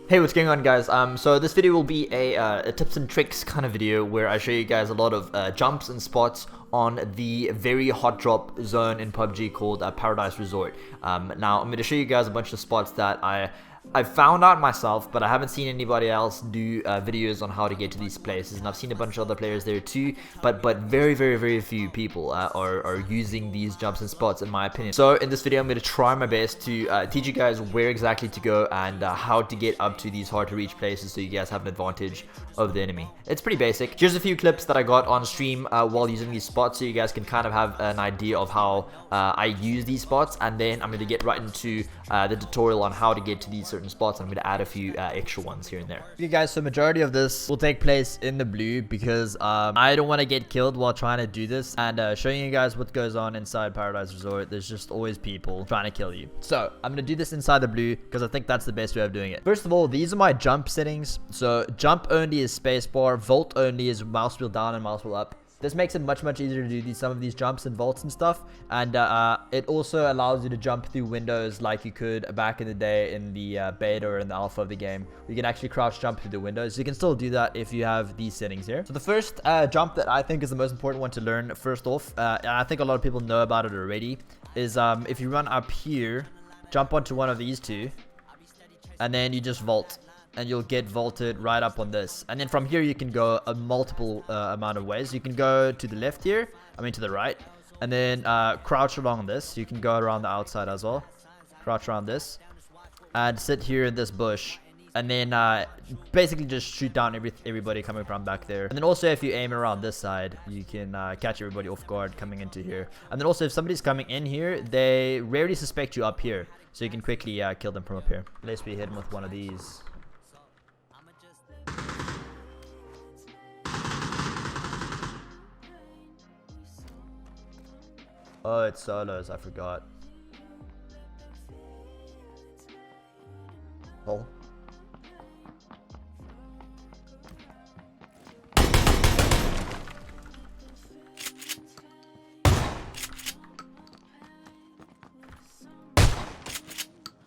Hey, what's going on, guys? So this video will be a tips and tricks kind of video where I show you guys a lot of jumps and spots on the very hot drop zone in PUBG called Paradise Resort. Now I'm going to show you guys a bunch of spots that I found out myself, but I haven't seen anybody else do videos on how to get to these places, and I've seen a bunch of other players there too, but very few people are using these jumps and spots, in my opinion. So in this video I'm going to try my best to teach you guys where exactly to go and how to get up to these hard to reach places so you guys have an advantage over the enemy. It's pretty basic. Here's a few clips that I got on stream while using these spots, so you guys can kind of have an idea of how I use these spots, and then I'm going to get right into the tutorial on how to get to these certain spots. I'm going to add a few extra ones here and there. Okay guys, so majority of this will take place in the blue because I don't want to get killed while trying to do this, and showing you guys what goes on inside Paradise Resort. There's just always people trying to kill you. So I'm going to do this inside the blue because I think that's the best way of doing it. First of all, these are my jump settings. So jump only is spacebar, vault only is mouse wheel down and mouse wheel up. This makes it much easier to do some of these jumps and vaults and stuff, and it also allows you to jump through windows like you could back in the day in the beta or in the alpha of the game. You can actually crouch jump through the windows. You can still do that if you have these settings here. So the first jump that I think is the most important one to learn first off, and I think a lot of people know about it already, is if you run up here, jump onto one of these two, and then you just vault. And you'll get vaulted right up on this, and then from here you can go a multiple amount of ways. You can go to the left here, to the right, and then crouch along this. You can go around the outside as well, crouch around this, and sit here in this bush, and then basically just shoot down everybody coming from back there. And then also if you aim around this side, you can catch everybody off guard coming into here. And then also if somebody's coming in here, they rarely suspect you up here, so you can quickly kill them from up here. Unless we hit them with one of these. Oh, it's solos, I forgot. Oh.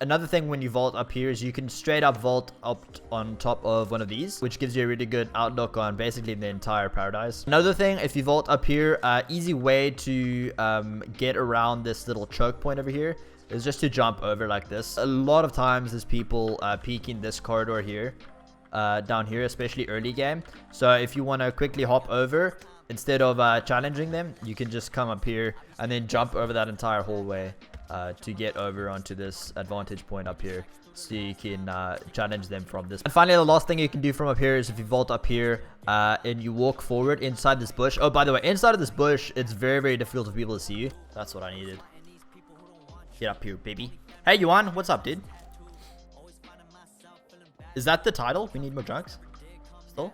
Another thing when you vault up here is you can straight up vault up on top of one of these, which gives you a really good outlook on basically the entire paradise. Another thing, if you vault up here, easy way to get around this little choke point over here is just to jump over like this. A lot of times there's people peeking this corridor here, down here, especially early game. So if you want to quickly hop over, instead of challenging them, you can just come up here and then jump over that entire hallway to get over onto this advantage point up here, so you can challenge them from this. And finally, the last thing you can do from up here is if you vault up here and you walk forward inside this bush. Oh, by the way, inside of this bush, it's very difficult for people to see you. That's what I needed. Get up here, baby. Hey, Yuan, what's up, dude? Is that the title? We need more drugs? Still?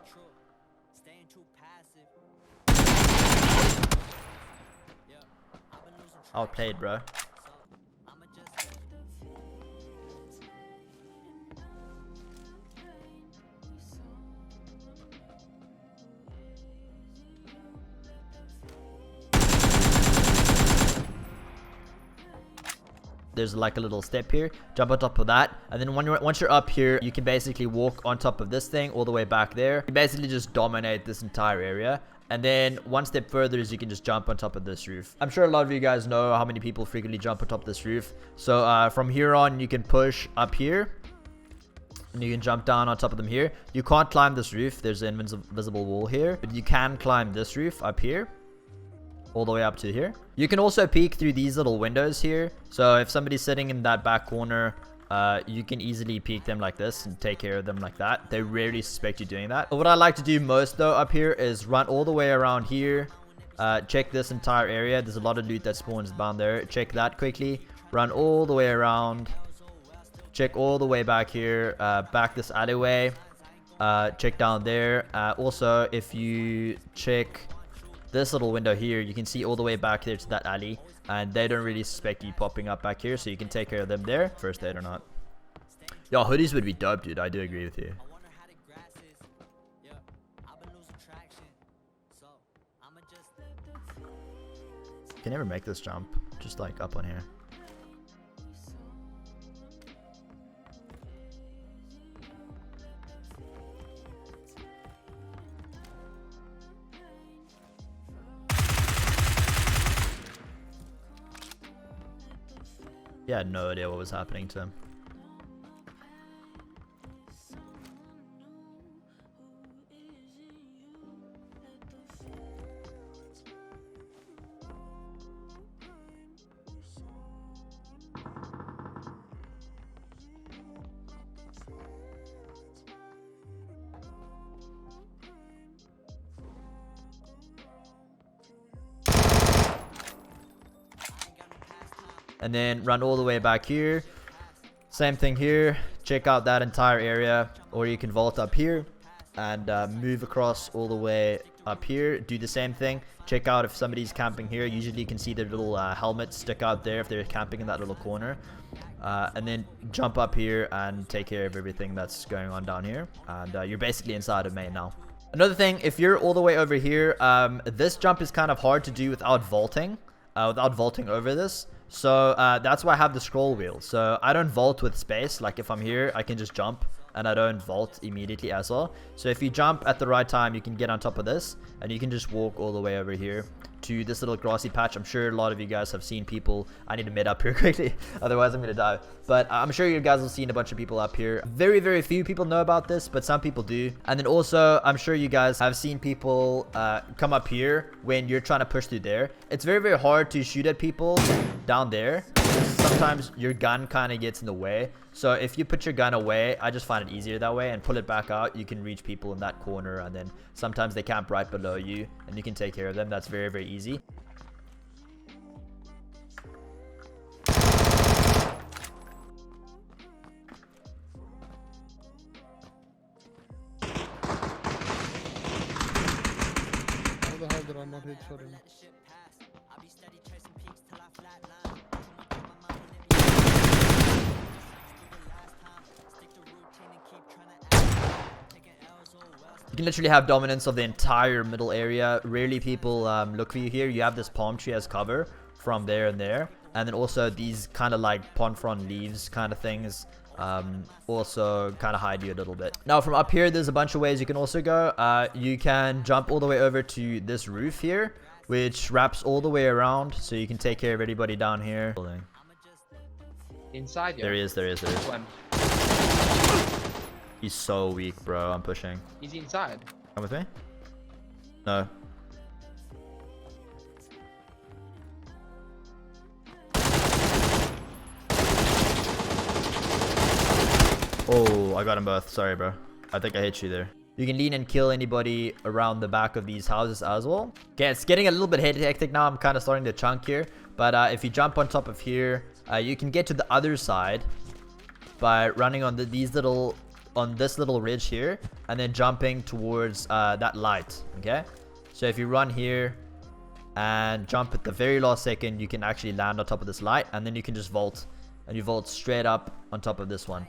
Outplayed, bro. There's like a little step here, jump on top of that, and then once you're up here, you can basically walk on top of this thing all the way back there. You basically just dominate this entire area, and then one step further is you can just jump on top of this roof. I'm sure a lot of you guys know how many people frequently jump on top of this roof. So from here on, you can push up here, and you can jump down on top of them here. You can't climb this roof, there's an invisible wall here, but you can climb this roof up here, all the way up to here. You can also peek through these little windows here, so if somebody's sitting in that back corner, you can easily peek them like this and take care of them like that. They rarely suspect you doing that. But what I like to do most though up here is run all the way around here, check this entire area. There's a lot of loot that spawns down there. Check that quickly, run all the way around, check all the way back here, back this alleyway, check down there. Also if you check this little window here, you can see all the way back there to that alley, and they don't really suspect you popping up back here, so you can take care of them there, first aid or not. Yo, hoodies would be dope, dude. I do agree with you. Can never make this jump, just like up on here. He had no idea what was happening to him. And then run all the way back here. Same thing here. Check out that entire area, or you can vault up here and move across all the way up here. Do the same thing. Check out if somebody's camping here. Usually you can see their little helmets stick out there if they're camping in that little corner. And then jump up here and take care of everything that's going on down here. And you're basically inside of main now. Another thing, if you're all the way over here, this jump is kind of hard to do without vaulting over this. So that's why I have the scroll wheel. So I don't vault with space. Like if I'm here, I can just jump and I don't vault immediately as well. So if you jump at the right time, you can get on top of this and you can just walk all the way over here to this little grassy patch. I'm sure a lot of you guys have seen people. I need to mid up here quickly, otherwise I'm gonna die. But I'm sure you guys have seen a bunch of people up here. Very few people know about this, but some people do. And then also I'm sure you guys have seen people come up here when you're trying to push through there. It's very hard to shoot at people down there. Sometimes your gun kind of gets in the way. So if you put your gun away, I just find it easier that way, and pull it back out, you can reach people in that corner, and then sometimes they camp right below you and you can take care of them. That's very easy. How the hell did I not hit shot him? You can literally have dominance of the entire middle area. Rarely people look for you here. You have this palm tree as cover from there and there. And then also these kind of like pond frond leaves kind of things also kind of hide you a little bit. Now from up here, there's a bunch of ways you can also go. You can jump all the way over to this roof here, which wraps all the way around. So you can take care of everybody down here. Inside you. There he is. One. He's so weak, bro. I'm pushing. He's inside. Come with me? No. Oh, I got them both. Sorry, bro. I think I hit you there. You can lean and kill anybody around the back of these houses as well. Okay, it's getting a little bit hectic now. I'm kind of starting to chunk here. But if you jump on top of here, you can get to the other side by running on this little ridge here and then jumping towards that light. Okay, so if you run here and jump at the very last second, you can actually land on top of this light, and then you can just vault, and you vault straight up on top of this one.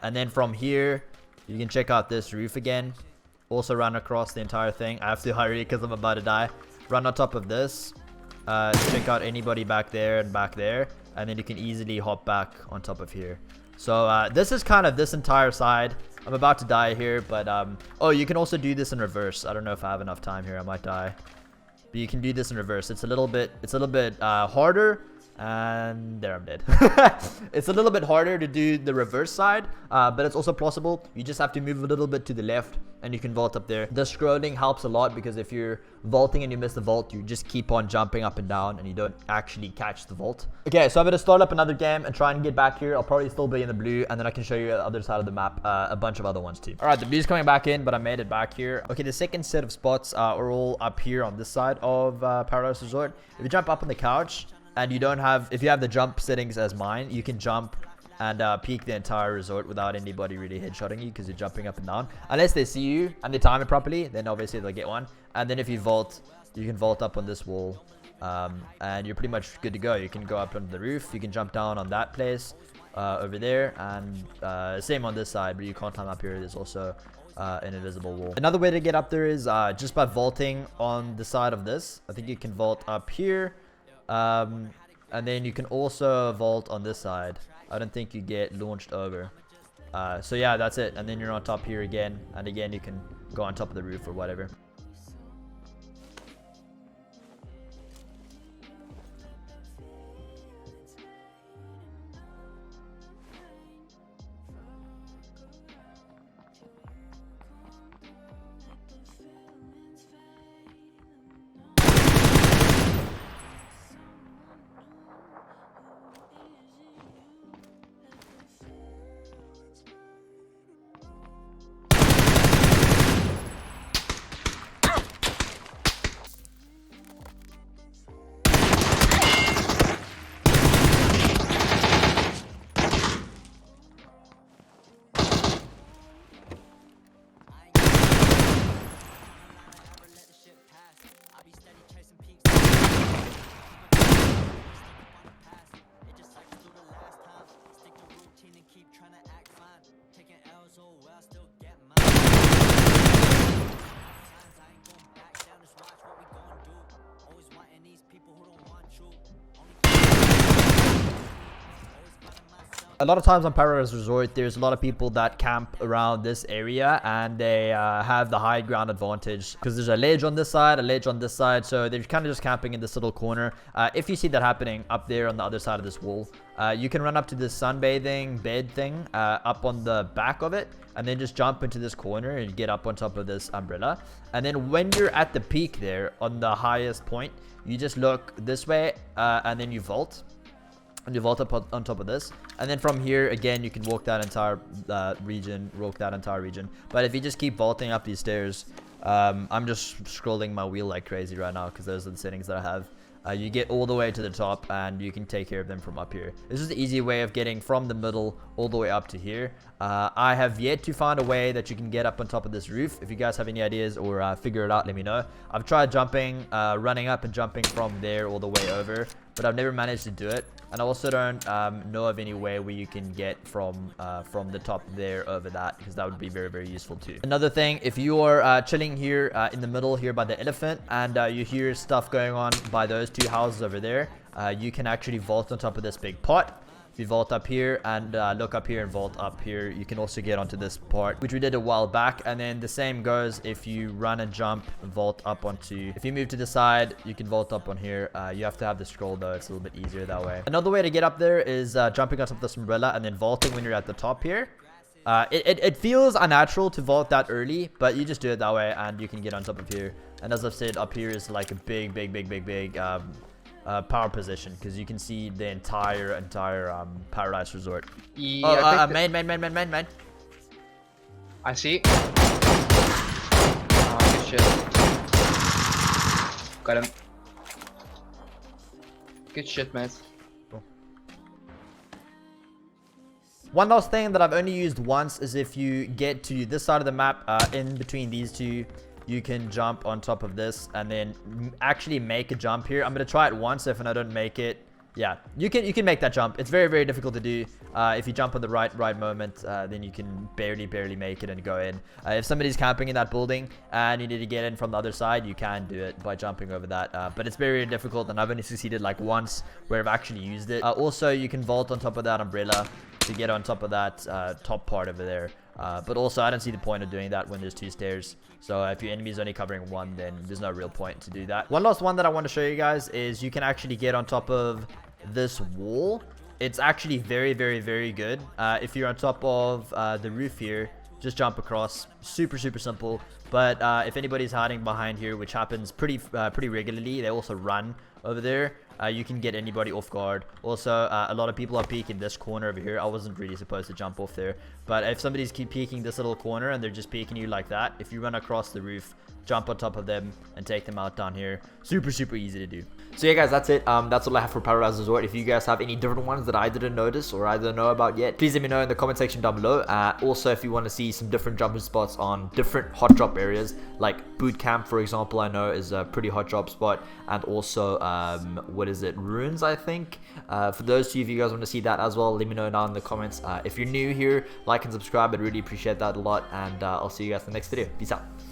And then from here, you can check out this roof again. Also run across the entire thing. I have to hurry because I'm about to die. Run on top of this. Check out anybody back there and back there. And then you can easily hop back on top of here. So this is kind of this entire side. I'm about to die here, but oh, you can also do this in reverse. I don't know if I have enough time here. I might die. But you can do this in reverse. It's a little bit harder. And there, I'm dead. It's a little bit harder to do the reverse side, but it's also possible. You just have to move a little bit to the left and you can vault up there. The scrolling helps a lot, because if you're vaulting and you miss the vault, you just keep on jumping up and down and you don't actually catch the vault. Okay, so I'm going to start up another game and try and get back here. I'll probably still be in the blue, and then I can show you the other side of the map, a bunch of other ones too. All right, the blue's coming back in, but I made it back here. Okay, the second set of spots are all up here on this side of Paradise Resort. If you jump up on the couch, and you don't have, if you have the jump settings as mine, you can jump and peek the entire resort without anybody really headshotting you, because you're jumping up and down. Unless they see you and they time it properly, then obviously they'll get one. And then if you vault, you can vault up on this wall and you're pretty much good to go. You can go up onto the roof, you can jump down on that place over there, and same on this side, but you can't climb up here. There's also an invisible wall. Another way to get up there is just by vaulting on the side of this. I think you can vault up here, and then you can also vault on this side. I don't think you get launched over. So yeah, that's it. And then you're on top here again, and again you can go on top of the roof or whatever. A lot of times on Paradise Resort, there's a lot of people that camp around this area, and they have the high ground advantage because there's a ledge on this side, a ledge on this side, so they're kind of just camping in this little corner. If you see that happening up there on the other side of this wall, you can run up to this sunbathing bed thing up on the back of it, and then just jump into this corner and get up on top of this umbrella. And then when you're at the peak there on the highest point, you just look this way, and then you vault. And you vault up on top of this, and then from here again you can walk that entire region. But if you just keep vaulting up these stairs, I'm just scrolling my wheel like crazy right now because those are the settings that I have. You get all the way to the top, and you can take care of them from up here. This is the easy way of getting from the middle all the way up to here. I have yet to find a way that you can get up on top of this roof. If you guys have any ideas or figure it out, let me know. I've tried jumping, running up and jumping from there all the way over, but I've never managed to do it. And I also don't know of any way where you can get from the top there over that, because that would be very, very useful too. Another thing, if you are chilling here in the middle here by the elephant, and you hear stuff going on by those two houses over there, you can actually vault on top of this big pot. If you vault up here and look up here and vault up here, you can also get onto this part, which we did a while back. And then the same goes if you run and jump and vault up onto, if you move to the side, you can vault up on here. You have to have the scroll though, it's a little bit easier that way. Another way to get up there is jumping on top of this umbrella and then vaulting when you're at the top here. It feels unnatural to vault that early, but you just do it that way and you can get on top of here. And as I've said, up here is like a big power position, because you can see the entire Paradise Resort. Yeah, main. I see. Oh, good shit. Got him. Good shit, mate. Cool. One last thing that I've only used once is if you get to this side of the map, in between these two, you can jump on top of this and then actually make a jump here. I'm gonna try it once. If I don't make it, yeah, you can make that jump. It's very, very difficult to do. If you jump on the right moment, then you can barely make it and go in. If somebody's camping in that building and you need to get in from the other side, you can do it by jumping over that. But it's very, very difficult, and I've only succeeded like once where I've actually used it. Also, you can vault on top of that umbrella to get on top of that top part over there. But also, I don't see the point of doing that when there's two stairs. So if your enemy is only covering one, then there's no real point to do that. One last one that I want to show you guys is you can actually get on top of this wall. It's actually very, very good. If you're on top of the roof here, just jump across. Super simple. But if anybody's hiding behind here, which happens pretty regularly, they also run over there. You can get anybody off guard. Also, a lot of people are peeking this corner over here. I wasn't really supposed to jump off there, but if somebody's keep peeking this little corner and they're just peeking you like that, if you run across the roof, jump on top of them and take them out down here. Super easy to do. So yeah guys, that's it. That's all I have for Paradise Resort. If you guys have any different ones that I didn't notice or I don't know about yet, please let me know in the comment section down below. Also, if you want to see some different jumping spots on different hot drop areas, like boot camp for example, I know is a pretty hot drop spot, and also what is it, ruins I think. For those two, if you guys want to see that as well, let me know down in the comments. If you're new here, like and subscribe, I'd really appreciate that a lot, and I'll see you guys in the next video. Peace out.